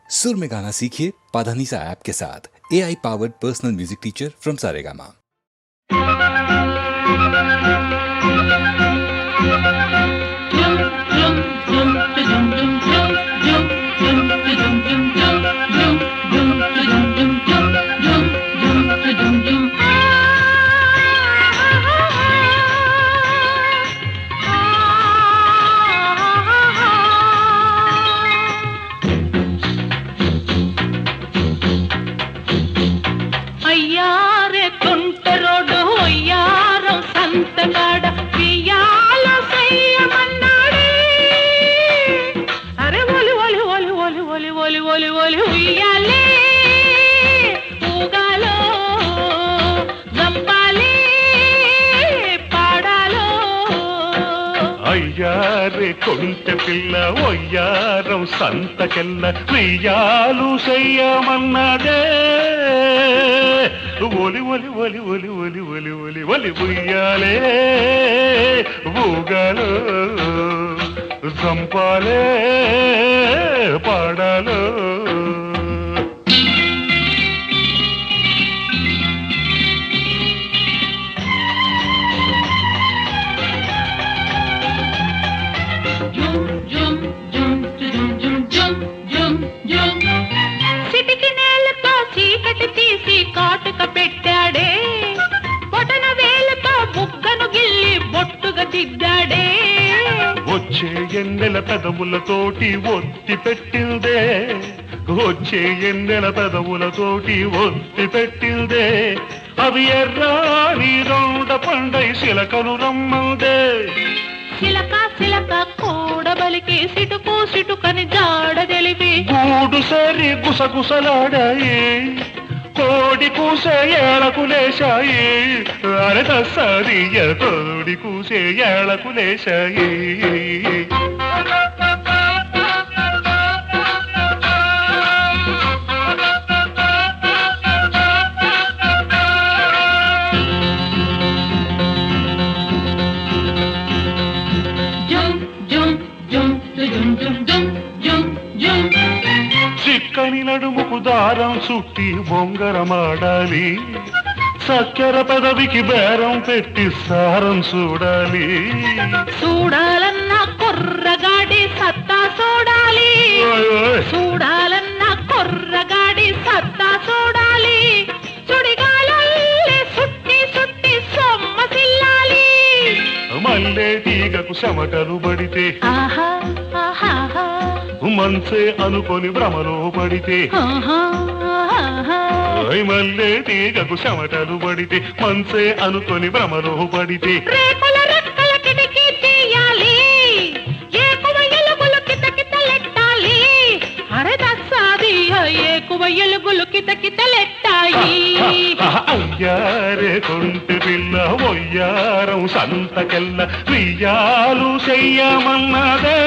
सुर में गाना सीखिए पाधानीसा ऐप के साथ। AI powered personal music teacher from Saregama. అయ్యారే కొంటె పిల్ల ఒయ్యారం సంతకెల్ల వెయ్యాలు చెయ్యమన్నదే ఒలి ఒలి ఒలి ఒలి ఒలి ఒలి ఒలి ఒలి ఉయ్యాలే ఊగాలో చంపాలే పాడాలో సిటికి నేలతో చీకటి తీసి కాటుక పెట్టాడే, బొటన వేలతో బుగ్గను గిల్లి బొట్టుగా దిద్దాడే. వచ్చే ఎన్నెల పెదవులతోటి ఒత్తి పెట్టిందే, వచ్చే ఎన్నెల పెదవులతోటి ఒత్తి పెట్టిందే, అవి ఎర్రాని రౌండ పండై శిలకను రమ్మందే. చిలక చిలక కూడబలికి సిటుకు సిటుకని జాడ తెలిపి గూడు సరి గుసగుసలాడాయి, కోడి కూసే ఏళకు లేశాయి, అరదసరియ కోడి కూసే ఏళకు లేశాయి. చిక్కని నడుముకు దారం చుట్టి బొంగరమాడాలి, చక్కెర పెదవికి బేరం పెట్టి సారం చూడాలి. చూడాలన్న కుర్రగాడి సత్తా చూడాలి, చూడాలన్న కుర్రగాడి సత్తా చూడాలి. సుడిగాలల్లే సుట్టి సుట్టి సొమ్మసిల్లాలి, మల్లె తీగకు చెమటలు పడితే ఆహా ఆహా మంచే అనుకొని భ్రమలో పడితే, మల్లె తీగకు చెమటలు పడితే మంచే అనుకొని భ్రమలో పడితే, రేకుల రెక్కల కిటికీ తీయాలి, ఏకువ ఎలుగులు కితకితలెట్టాలి, అరే దస్సాది ఏకువ ఎలుగులు కితకితలెట్టాయి. అయ్యారే కొంటి పిల్ల ఒయ్యారం సంతకెల్ల వెయ్యాలు చెయ్యమన్నదే.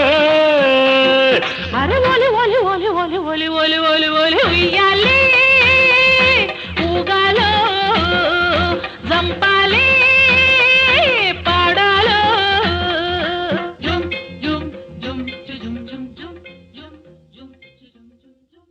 అరే ఒలి ఒలి ఒలి ఒలి ఒలి ఒలి ఒలి ఒలి ఉయ్యాలి ఊగాలో జంపాలి పాడాలో. జుమ్ జుమ్ జుమ్ జుమ్ జుమ్ జుమ్ జుమ్ జుమ్ జుమ్ జుమ్.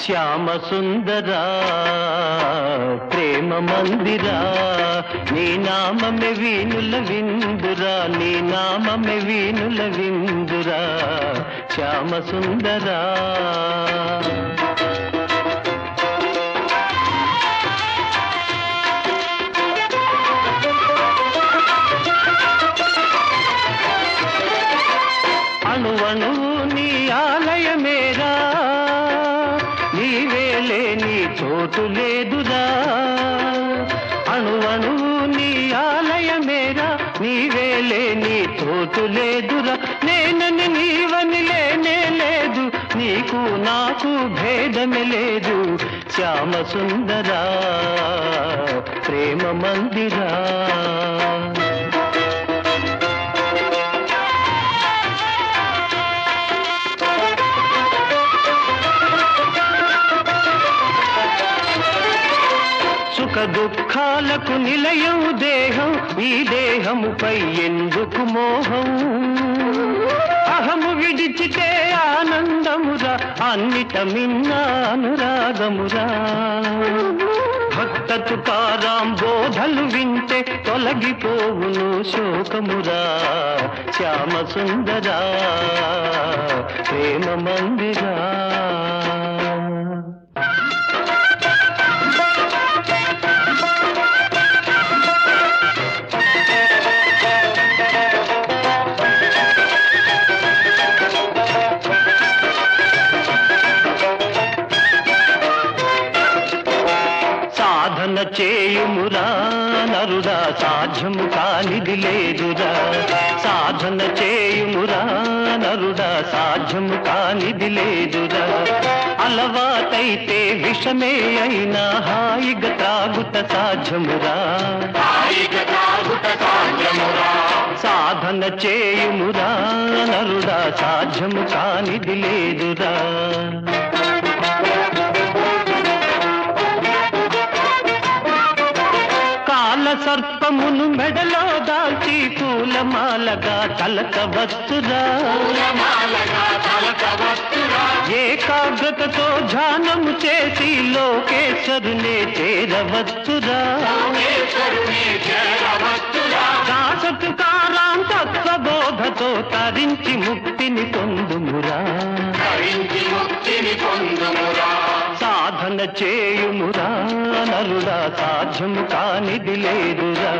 శ్యామ సుందరా ప్రేమ మందిరా, నీ నామమే వీణుల విందురా, నీ నామమే వీణుల విందురా శ్యామ సుందరా. అణువణువు నీ ఆలయమేరా, నీవేలే నీ చోటు లేదురా. అణువణువు నీ ఆలయమేరా, నీవేలే నీ చోటు లేదురా. నేనని నీవని లేనే లేదు, నీకు నాకు భేదమే లేదు శ్యామ సుందరా ప్రేమ మందిరా. దుఃఖాలకు నిలయం దేహం, ఈ దేహముపై ఎందుకు మోహం? అహము విడిచితే ఆనందమురా, అన్నిట మిన్న అనురాగమురా. భక్త తుకారాం బోధలు వింటే తొలగిపోవును శోకమురా. శ్యామ సుందరా ప్రేమ మందిరా. సాధన చేయుమురా నరుడా, సాధ్యము కానిది లేదురా. సాధన చేయుమురా నరుడా, సాధ్యము కానిది లేదురా. అలవాటైతే విషమే అయినా హాయిగా తాగుట సాధ్యమురా. సాధన చేయుమురా నరుడా, సాధ్యము కానిది లేదురా. సర్పమును మెడలో దాల్చి పూలమాలగా తలకవచ్చురా. ఏకాగ్రతతో ధ్యానము చేసి లోకేశ్వరునే చేరవచ్చురా. దాసతుకారాం తత్వబోధతో తరించి ముక్తిని పొందుమురా. సాధన చేయుమురా నరుడా, సాధ్యము కానిది లేదురా.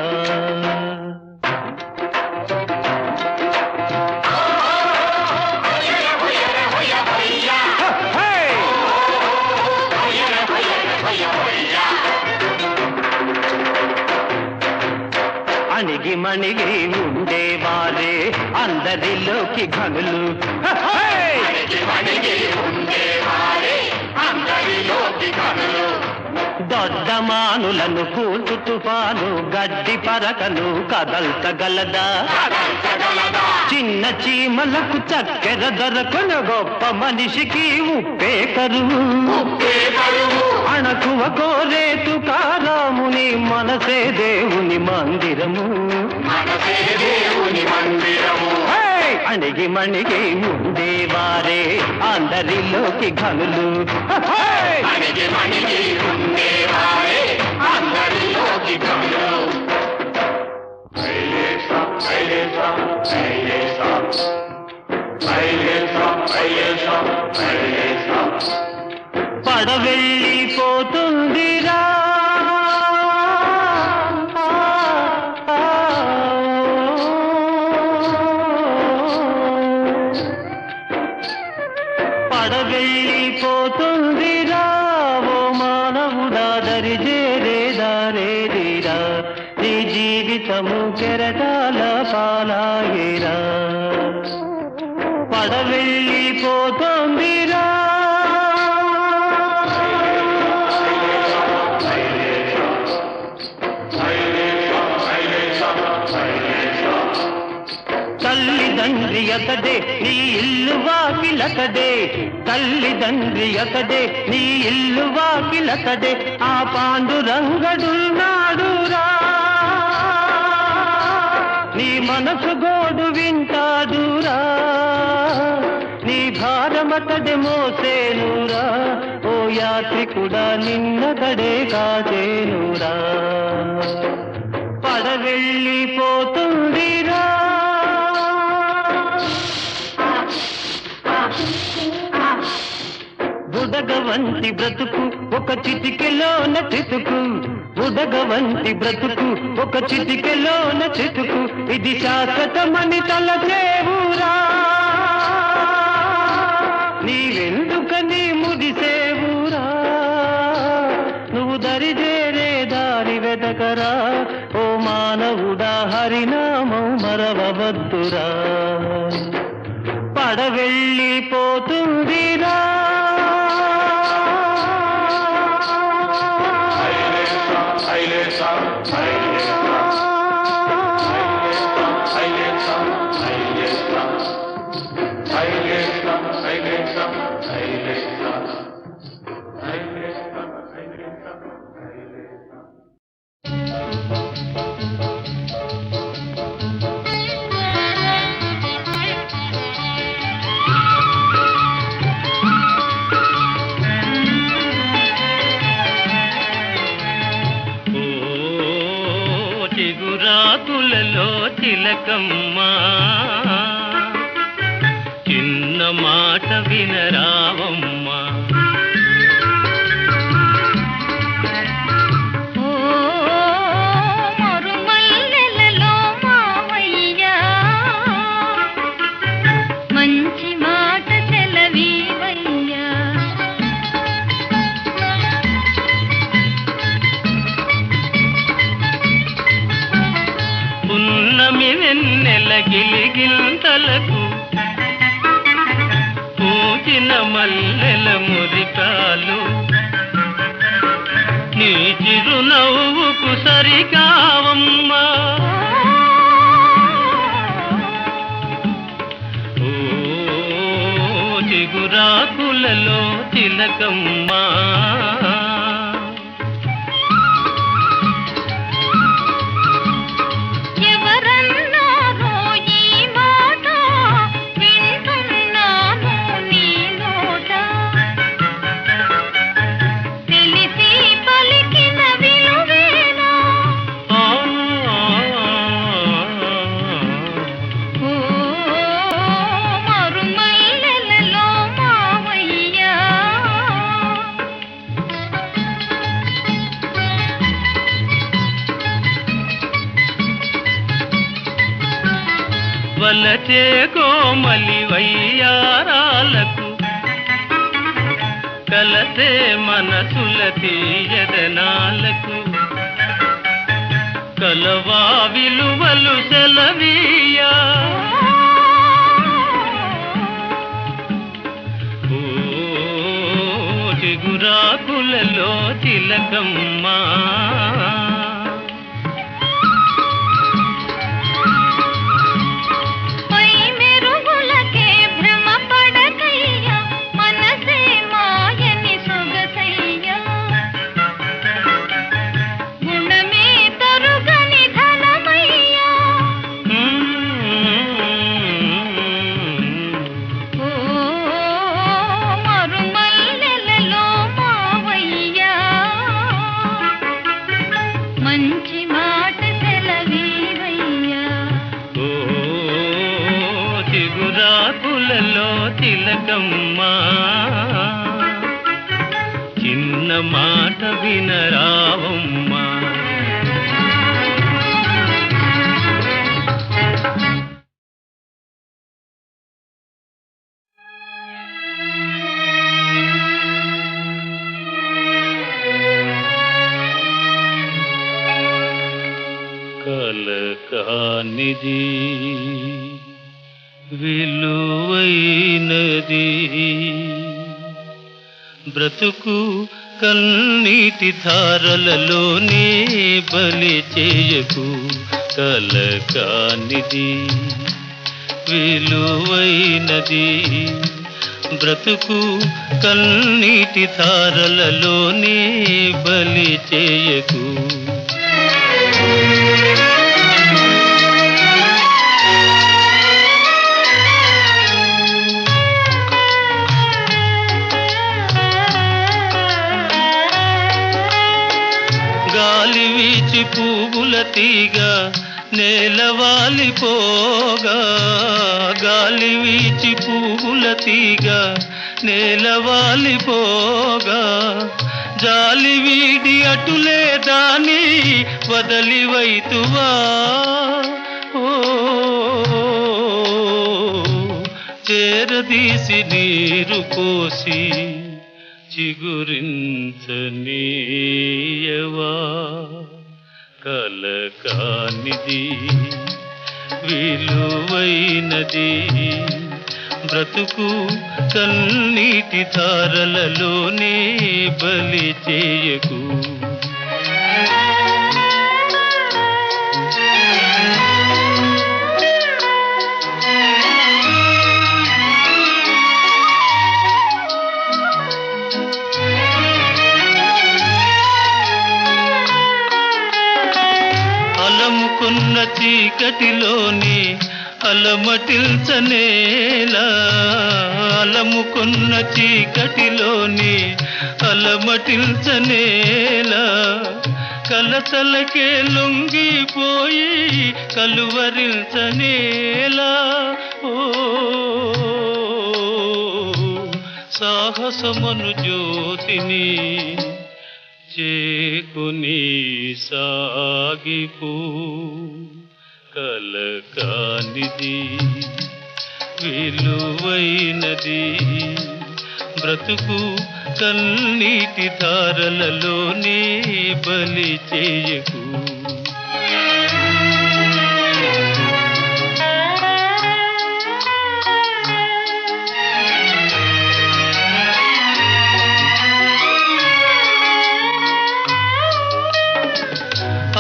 అణిగి మణిగి ఉండేవారే అందరిలోకి ఘనులు. దొడ్డమానులను కూల్చు తుఫాను గడ్డి పరకను కదల్చగలదా. చిన్న చీమలకు చక్కెర దొరకను, గొప్ప మనిషికి ఉప్పే కరువు. అణకువ కోరే తుకారాముని మనసే దేవుని మందిరము. అణిగి మణిగి ఉండేవారే అందరిలోకి ఘనులు. పడవెళ్ళిపోతుందిరా పడవెళ్ళిపోతుందిరా. ఓ మానవుడా దరిజేరేదారేదిరా. నీ జీవితము కెరటాల పాలాయేరా. పడవెళ్ళిపోతుందిరా. తల్లిదండ్రి అతడే నీ ఇల్లు వాకిలతడే. తల్లిదండ్రి అతడే నీ ఇల్లు వాకిలతడే. ఆ పాండురంగడున్నాడురా. నీ మనసు గోడు వింటాడురా. నీ భారమతడే మోసేనురా. ఓ యాత్రికుడా నిన్నతడే కాచేనురా. పడవెళ్ళిపోతుందిరా. బుడగవంతి బ్రతుకు ఒక చిటికెలోన చితుకు. బుడగవంతి బ్రతుకు ఒక చిటికెలోన చితుకు. ఇది శాశ్వతమని తలచేవురా. నీవెందుకని ముడిసేవురా. నువ్వు దరిజేరే దారి వెదకరా. ఓ మానవుడా హరినామం మరవవద్దురా. పడవెళ్ళిపోతుందిరా. చిలకమ్మా చిన్న మాట వినరావమ్మా ఓ మరుమల్లెలలో మావయ్యా మంచి మాట సెలవీవయ్యా పున్నమి వెన్నెల గిలిగింతలకు పూచిన మల్లెల మురికాలు నీ చిరునవ్వుకు సరికావమ్మా ఓ చిగురాకులలో చిలకమ్మా ఎవరన్నారో ఈ మాట వింటున్నాను నీ నోట తెలిసి పలికిన విలువేనా ఓ మరుమల్లెలలో మావయ్యా వలచే కోమలి వయ్యారాలకు కలసే మనసుల తీయదనాలకు కలవా విలువలు సెలవీయా ఓ చిగురాకులలో తిలకమ్మా పై మెరుగులకే భ్రమ పడకయ్యా మనసే మాయని సొగసయ్యా గుణమే తరుగని ధనమయ్యా ఓ మరుమల్లెలలో మావయ్యా మంచి మాట సెలవీవయ్యా ఓ చిగురాకులలో తిలకమ్మా చిన్న మాట వినరావమ్మా కలకానిది విలువైనది బ్రతుకు కన్నీటి ధారలలోనే బలి చేయకు కలకానిది విలువైనది బ్రతుకు కన్నీటి ధారలలోనే బలి చేయకు గాలి వీచి పువ్వుల తీగ నేలవాలిపోగా గాలి వీచి పువ్వుల తీగ నేలవాలిపోగా జాలి వీడి అటులే దాని వదలివైతువా ఓ చేరదీసి నీరు పోసి చిగురించనీయవా కలకానిది విలువైనది బ్రతుకు కన్నీటి ధారలలోనే బలి చేయకు అలముకున్న చీకటిలోని అలమటిల్చనేలా అలముకున్న చీకటిలోని అలమటిల్చనేలా కలతలకే లొంగిపోయి కలువరించనేలా ఓ సాహసమను జ్యోతిని చేకుని సాగిపో కలకానిది విలువైనది బ్రతుకు కన్నీటి ధారలలోనే బలి చేయకు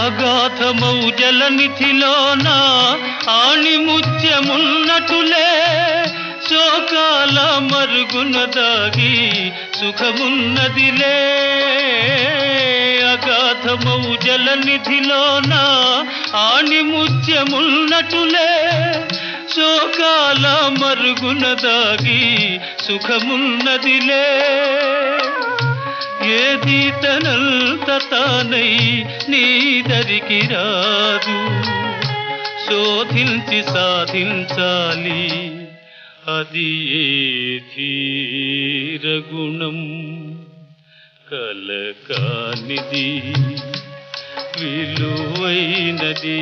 అగాధమౌ జలనిధిలోన ఆణిముత్యమున్నటులే శోకాల మరుగున దాగి సుఖమున్నదిలే అగాధమౌ జలనిధిలోన ఆణిముత్యమున్నటులే శోకాల మరుగున దాగి సుఖమున్నదిలే ఏది తనంత తానై నీదరికి రాదు శోధించి సాధించాలి అది ఏ ధీరగుణం కలకానిది విలువైనది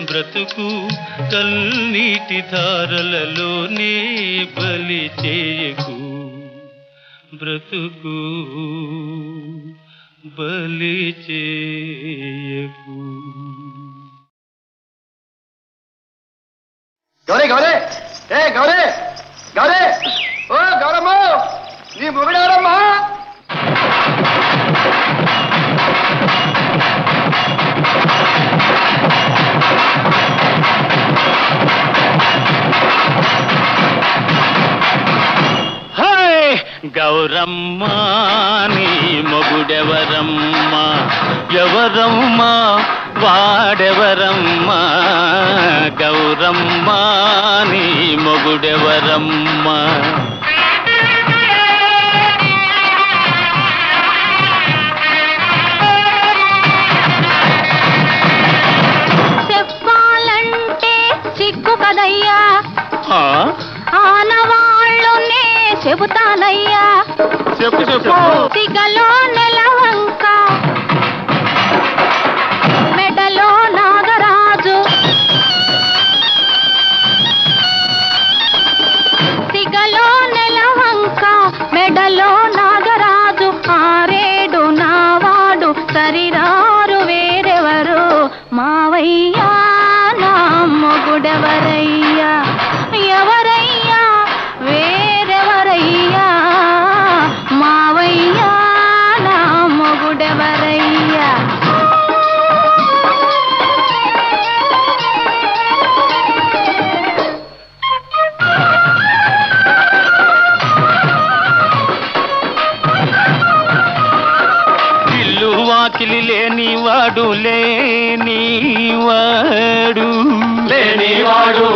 బ్రతుకు కన్నీటి ధారలలోనే బలి చేయకు బ్రతుకు బలి చేయకు గౌరీ గౌరీ ఏ గౌరీ గౌరీ ఓ గౌరమ్మ నీ మొగుడారమ్మా గౌరమ్మ నీ మొగుడెవరమ్మ ఎవరమ్మ వాడెవరమ్మ గౌరమ్మ నీ మొగుడెవరమ్మ చెప్పాలంటే సిగ్గు కదయ్యా ఆనవాళ్ళునే చెబుతానయ్యా చెప్పు చెప్పు సిగలో నెలవంక మెడలో నాగరాజు సిగలో నెలవంక మెడలో నాగరాజు ఆరేడు నావాడు సరిరారు వేరెవరు మావయ్యా నా మొగుడెవరయ్యా ఎవరయ్యా వేరెవరయ్యా మావయ్యా నా మొగుడెవరయ్యా ఇల్లు వాకిలి లేనివాడు లేనివాడు లేనివాడు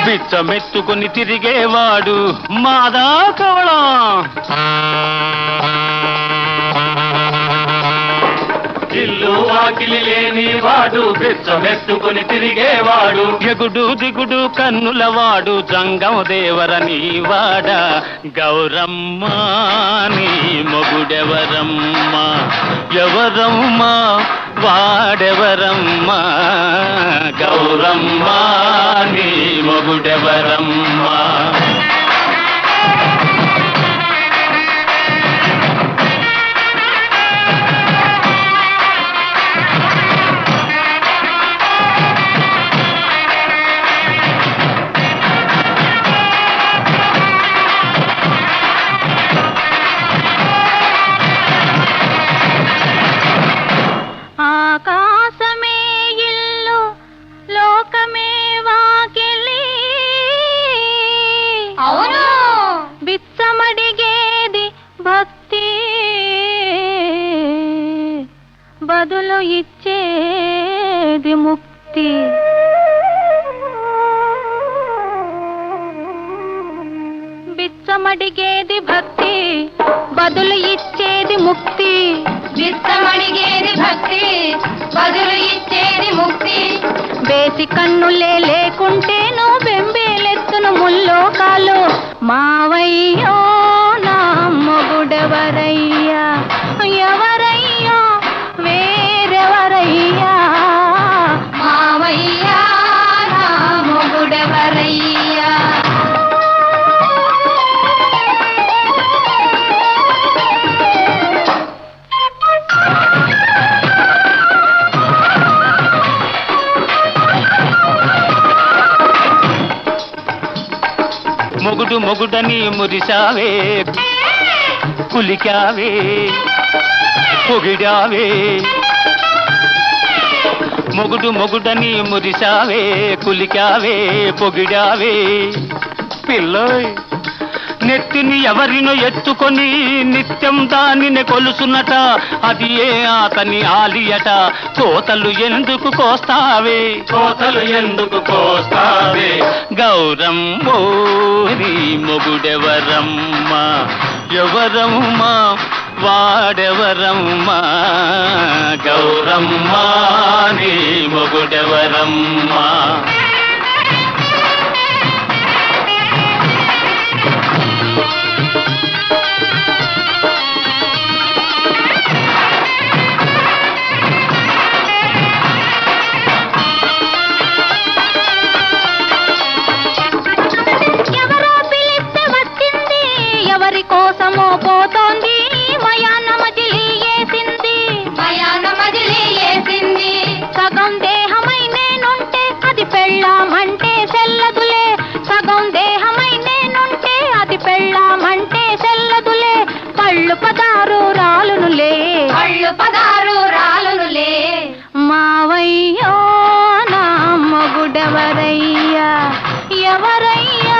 బిచ్చమెత్తుకుని తిరిగేవాడు మాదా కవళం ఇల్లు వాకిలి లేనివాడు బిచ్చమెత్తుకుని తిరిగేవాడు ఎగుడు దిగుడు కన్నులవాడు జంగం దేవరని వాడ గౌరమ్మ నీ మొగుడెవరమ్మ ఎవరమ్మ వాడెవరమ్మ గౌరమ్మ నీ మొగుడెవరమ్మ ఆకాశమే ఇల్లు లోకమే వాకిలి బిచ్చమడిగేది భక్తి బదులు ఇచ్చేది ముక్తి బిచ్చమడిగేది భక్తి బదులు ఇచ్చేది ముక్తి బేసి కన్నులే లేకుంటేను బెంబేలెత్తును ముల్లోకాలు మావయ్యో నా మొగుడెవరయ్యా ఎవరయ్యా వేరెవరయ్యా మావయ్యా నా మొగుడెవరయ్యా మొగుడు మొగుడని మురిసావే కులికావే పొగిడావే మొగుడు మొగుడని మురిసావే కులికావే పొగిడావే పిల్లోయ్ నెత్తిని ఎవరినో ఎత్తుకొని నిత్యం దానిని కొలుసునట అది ఏ అతని ఆలియట కోతలు ఎందుకు కోస్తావే కోతలు ఎందుకు కోస్తావే గౌరమ్మో నీ మొగుడెవరమ్మా ఎవరమ్మా వాడెవరమ్మా గౌరమ్మా నీ మొగుడెవరమ్మా కోసమో పోతోంది మయాన మజిలీ వేసింది సగం దేహమై నేనుంటే అది పెళ్ళామంటే సెల్లదులే సగం దేహమై నేనుంటే అది పెళ్ళామంటే సెల్లదులే పళ్ళు పదారు రాలునులే మావయ్యో నా మొగుడెవరయ్యా ఎవరయ్యా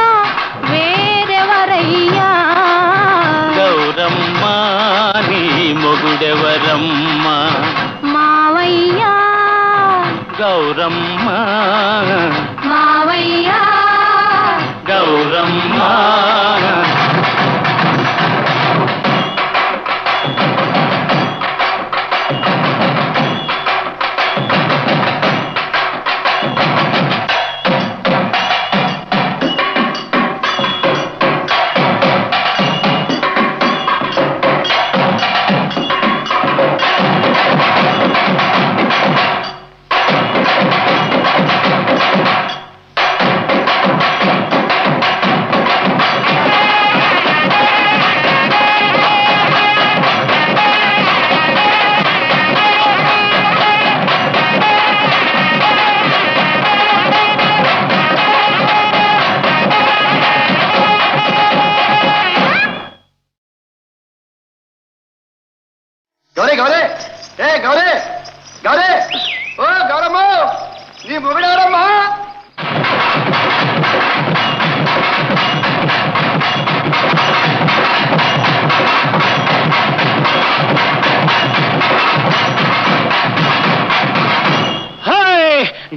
వేరెవరయ్యా గౌరమ్మా నీ మొగుడెవరమ్మా మావయ్యా గౌరమ్మా మావయ్యా గౌరమ్మా గౌరీ గౌరీ ఏ గౌరీ గౌరీ ఓ గౌరమ్మ నీ మొగుడెవరమ్మా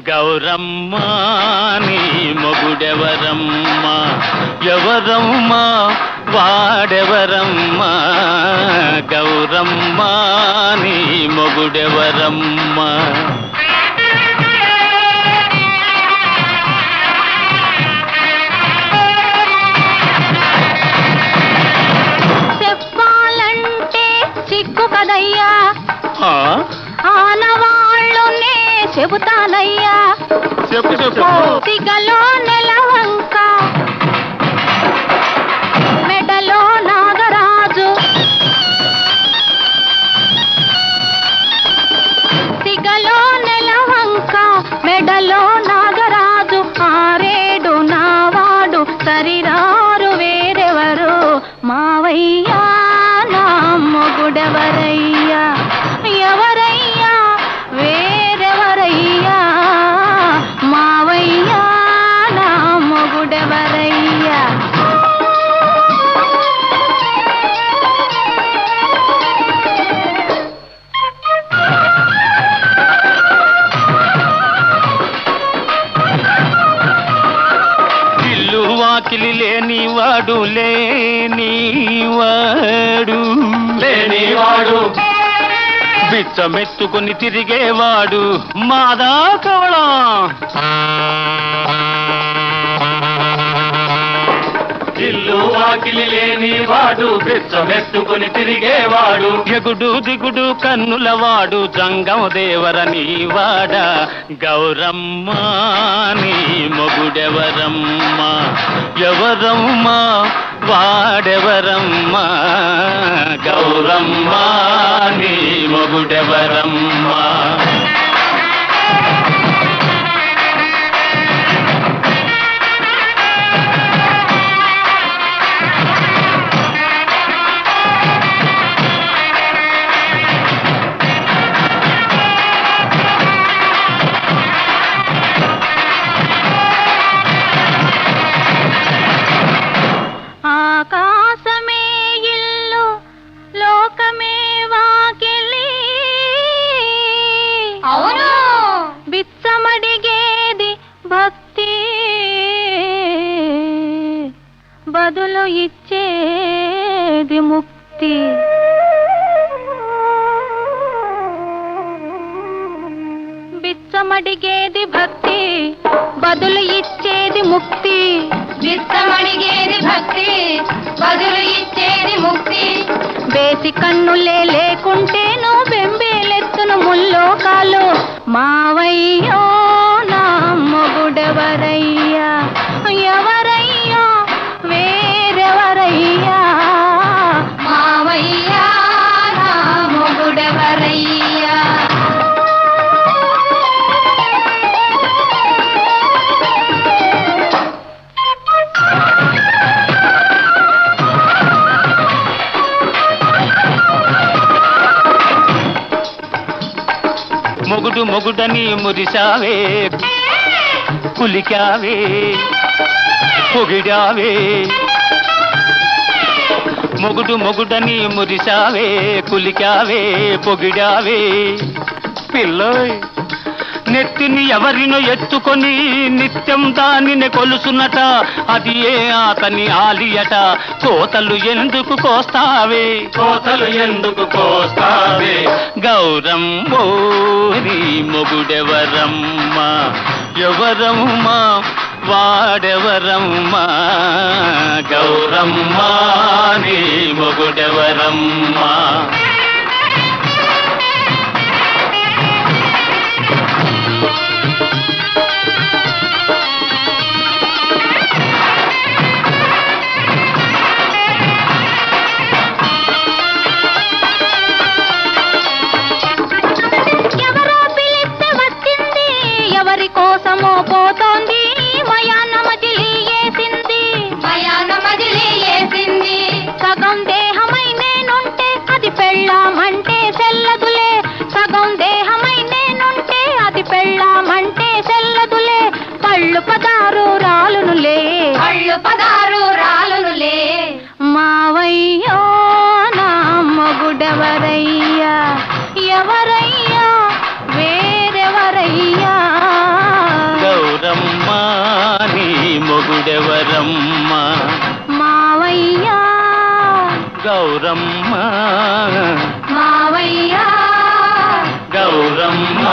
గౌరమ్మా నీ మొగుడెవరమ్మా ఎవరమ్మా వాడెవరమ్మా గౌరమ్మా నీ మొగుడెవరమ్మా చెప్పాలంటే సిగ్గు కదయ్యా ఆ? ఆనవాళ్ళునే చెబుతానయ్యా చెప్పు చెప్పు సిగలో నెలవంక మెడలో నాగరాజు సిగలో నెలవంక మెడలో నాగరాజు ఆరేడు నావాడు సరిరారు వేరెవరు మావయ్యా నా మొగుడెవరయ్యా ఎవరయ్యా వేరెవరయ్యా మావయ్యా నా మొగుడెవరయ్యా వాకిలి లేనివాడు లేనివాడు బిచ్చమెత్తుకొని తిరిగేవాడు మాదా కవళం. ఇల్లు వాకిలి లేనివాడు బిచ్చమెత్తుకొని తిరిగేవాడు ఎగుడు దిగుడు కన్నులవాడు జంగం దేవరని వాడ గౌరమ్మ నీ మొగుడెవరమ్మ ఎవరమ్మా వాడెవరమ్మ గౌరమ్మ నీ మొగుడెవరమ్మ. ఆకాశమే ఇల్లు లోకమే వాకిలి అవును బిచ్చమడిగేది భక్తి బదులు ఇచ్చేది ముక్తి. బిచ్చమడిగేది భక్తి బదులు ఇచ్చేది ముక్తి. బిచ్చమడిగేది భక్తి బదులు ఇచ్చేది ముక్తి. బేసి కన్నులే లేకుంటేను బెంబేలెత్తును ముల్లోకాలు మావయ్యో నా మొగుడెవరయ్యా ఎవరయ్యా వేరెవరయ్యా మావయ్యా నా మొగుడెవరయ్యా. మొగుడు మొగుడని మురిశావే కులికావే పొగిడావే మొగుడు మొగుడని మురిశావే కులికావే పొగిడావే పిల్లోయ్ నెత్తిని ఎవరినో ఎత్తుకొని నిత్యం దానిని కొలుసునట అది ఏ అతని ఆలియట. కోతలు ఎందుకు కోస్తావే గౌరమ్మో నీ మొగుడెవరమ్మ ఎవరమ్మా వాడెవరమ్మ గౌరమ్మ నీ మొగుడెవరమ్మ. కోసమో పోతోంది మయాన మజిలీ వేసింది సగం దేహమై నేనుంటే అది పెళ్ళామంటే సెల్లదులే. సగం దేహమై నేనుంటే అది పెళ్ళామంటే సెల్లదులే. కళ్ళు పదారు రాలునులే మావయ్యో నా మొగుడెవరయ్యా ఎవరయ్యా వేరెవరయ్యా గౌరమ్మ నీ మొగుడెవరమ్మ మావయ్యా గౌరమ్మ మావయ్యా గౌరమ్మ